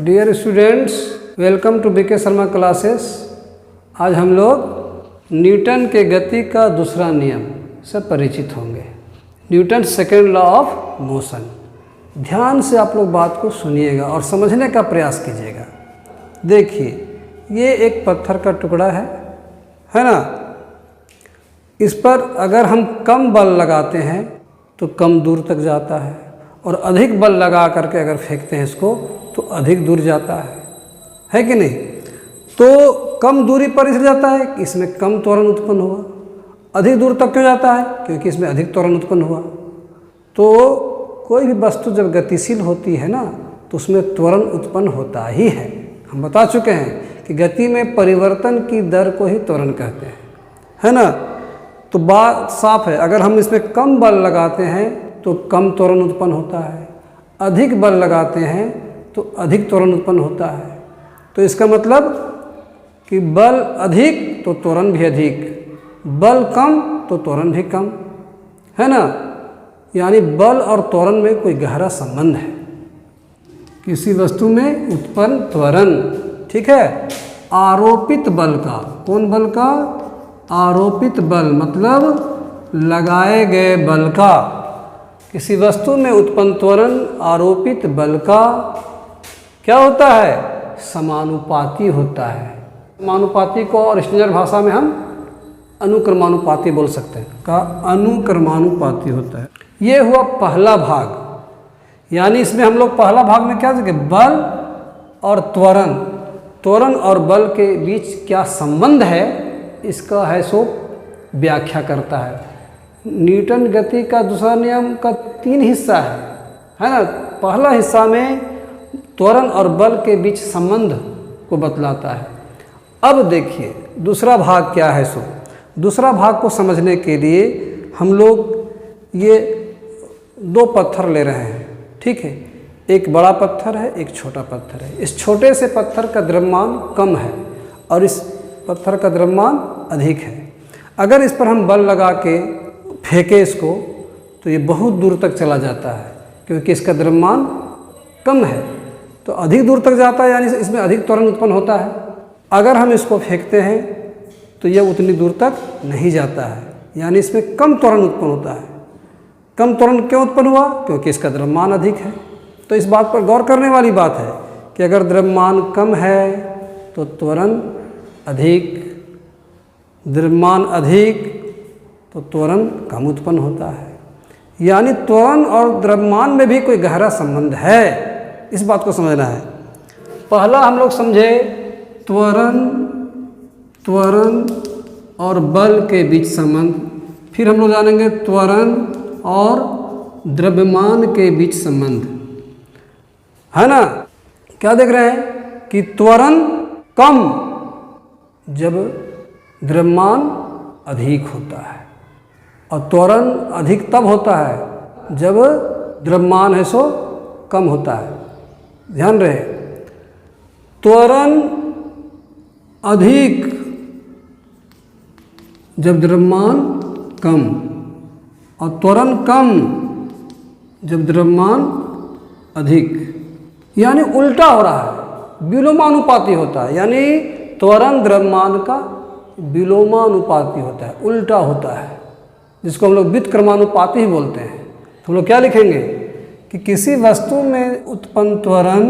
Dear students, welcome to B K Sharma classes. आज हम लोग न्यूटन के गति का दूसरा नियम से परिचित होंगे। Newton second law of motion. ध्यान से आप लोग बात को सुनिएगा और समझने का प्रयास कीजिएगा। देखिए, ये एक पत्थर का टुकड़ा है ना। इस पर अगर हम कम बल लगाते हैं तो कम दूर तक जाता है, और अधिक बल लगा करके अगर फेंकते हैं इसको तो अधिक दूर जाता है कि नहीं। तो कम दूरी पर इसलिए जाता है कि इसमें कम त्वरण उत्पन्न हुआ। अधिक दूर तक क्यों जाता है? क्योंकि इसमें अधिक त्वरण उत्पन्न हुआ। तो कोई भी वस्तु जब गतिशील होती है ना तो उसमें त्वरण उत्पन्न होता ही है। हम बता चुके हैं कि गति में परिवर्तन की दर को ही त्वरण कहते हैं, है ना। तो बात साफ है, अगर हम इसमें कम बल लगाते हैं तो कम त्वरण उत्पन्न होता है, अधिक बल लगाते हैं तो अधिक त्वरण उत्पन्न होता है। तो इसका मतलब कि बल अधिक तो त्वरण भी अधिक, बल कम तो त्वरण भी कम, है ना। यानी बल और त्वरण में कोई गहरा संबंध है। किसी वस्तु में उत्पन्न त्वरण, ठीक है, आरोपित बल का, कौन बल का? आरोपित बल मतलब लगाए गए बल का। किसी वस्तु में उत्पन्न त्वरण आरोपित बल का क्या होता है? समानुपाती होता है। समानुपाती को और स्टैंडर्ड भाषा में हम अनुक्रमानुपाती बोल सकते हैं। का अनुक्रमानुपाती होता है। ये हुआ पहला भाग। यानी इसमें हम लोग पहला भाग में क्या देखें? बल और त्वरण, त्वरण और बल के बीच क्या संबंध है, इसका है सो व्याख्या करता है। न्यूटन गति का दूसरा नियम का 3 हिस्सा है ना। पहला हिस्सा में त्वरण और बल के बीच संबंध को बतलाता है। अब देखिए दूसरा भाग क्या है सो। दूसरा भाग को समझने के लिए हम लोग ये 2 पत्थर ले रहे हैं, ठीक है। एक बड़ा पत्थर है, एक छोटा पत्थर है। इस छोटे से पत्थर का द्रव्यमान कम है और इस पत्थर का द्रव्यमान अधिक है। अगर इस पर हम बल लगा के फेंके इसको तो ये बहुत दूर तक चला जाता है, क्योंकि इसका द्रव्यमान कम है तो अधिक दूर तक जाता है, यानी इसमें अधिक त्वरण उत्पन्न होता है। अगर हम इसको फेंकते हैं तो यह उतनी दूर तक नहीं जाता है, यानी इसमें कम त्वरण उत्पन्न होता है। कम त्वरण क्यों उत्पन्न हुआ? क्योंकि इसका द्रव्यमान अधिक है। तो इस बात पर गौर करने वाली बात है कि अगर द्रव्यमान कम है तो त्वरण अधिक, द्रव्यमान अधिक तो त्वरण कम उत्पन्न होता है। यानी त्वरण और द्रव्यमान में भी कोई गहरा संबंध है, इस बात को समझना है। पहला हम लोग समझे त्वरण और बल के बीच संबंध। फिर हम लोग जानेंगे त्वरण और द्रव्यमान के बीच संबंध, है ना। क्या देख रहे हैं कि त्वरण कम जब द्रव्यमान अधिक होता है, और त्वरण अधिक तब होता है जब द्रव्यमान है सो कम होता है। ध्यान रहे, त्वरण अधिक जब द्रव्यमान कम, और त्वरण कम जब द्रव्यमान अधिक। यानी उल्टा हो रहा है, विलोमानुपाती होता है। यानी त्वरण द्रव्यमान का विलोमानुपाती होता है, उल्टा होता है, जिसको हम लोग व्युत्क्रमानुपाती ही बोलते हैं। तो हम लोग क्या लिखेंगे कि किसी वस्तु में उत्पन्न त्वरण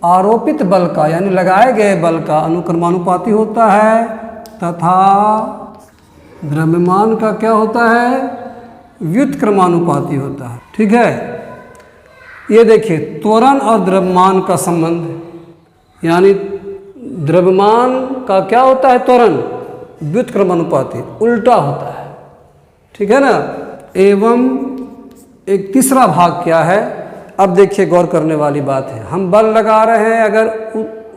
आरोपित बल का, यानी लगाए गए बल का अनुक्रमानुपाती होता है, तथा द्रव्यमान का क्या होता है? व्युत्क्रमानुपाती होता है, ठीक है। ये देखिए त्वरण और द्रव्यमान का संबंध, यानी द्रव्यमान का क्या होता है? त्वरण व्युत्क्रमानुपाती, उल्टा होता है, ठीक है ना। एवं एक तीसरा भाग क्या है? अब देखिए गौर करने वाली बात है। हम बल लगा रहे हैं अगर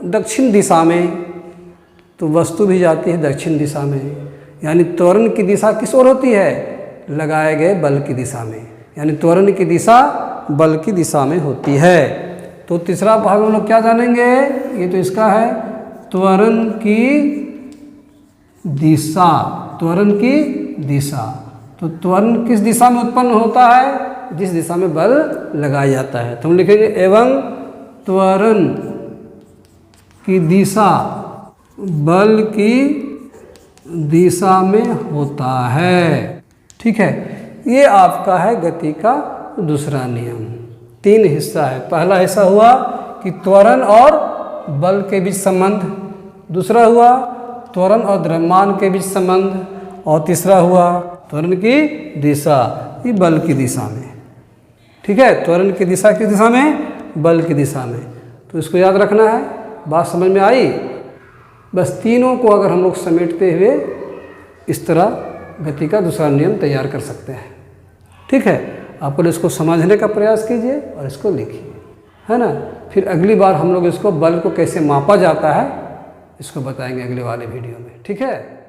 दक्षिण दिशा में तो वस्तु भी जाती है दक्षिण दिशा में, यानी त्वरण की दिशा किस ओर होती है? लगाए गए बल की दिशा में, यानी त्वरण की दिशा बल की दिशा में होती है। तो तीसरा भाग हम लोग क्या जानेंगे? ये तो इसका है त्वरण की दिशा, त्वरण की दिशा। तो त्वरण किस दिशा में उत्पन्न होता है? जिस दिशा में बल लगाया जाता है। तो हम लिखेंगे एवं त्वरण की दिशा बल की दिशा में होता है। ठीक है, ये आपका है गति का दूसरा नियम। 3 हिस्सा है। पहला हिस्सा हुआ कि त्वरण और बल के बीच संबंध, दूसरा हुआ त्वरण और द्रव्यमान के बीच संबंध, और तीसरा हुआ त्वरण की दिशा, ये बल की दिशा में। ठीक है, त्वरण की दिशा किस दिशा में? बल की दिशा में। तो इसको याद रखना है। बात समझ में आई? बस तीनों को अगर हम लोग समेटते हुए इस तरह गति का दूसरा नियम तैयार कर सकते हैं। ठीक है, आप पहले इसको समझने का प्रयास कीजिए और इसको लिखिए, है ना। फिर अगली बार हम लोग इसको बल को कैसे मापा जाता है इसको बताएंगे अगले वाले वीडियो में। ठीक है।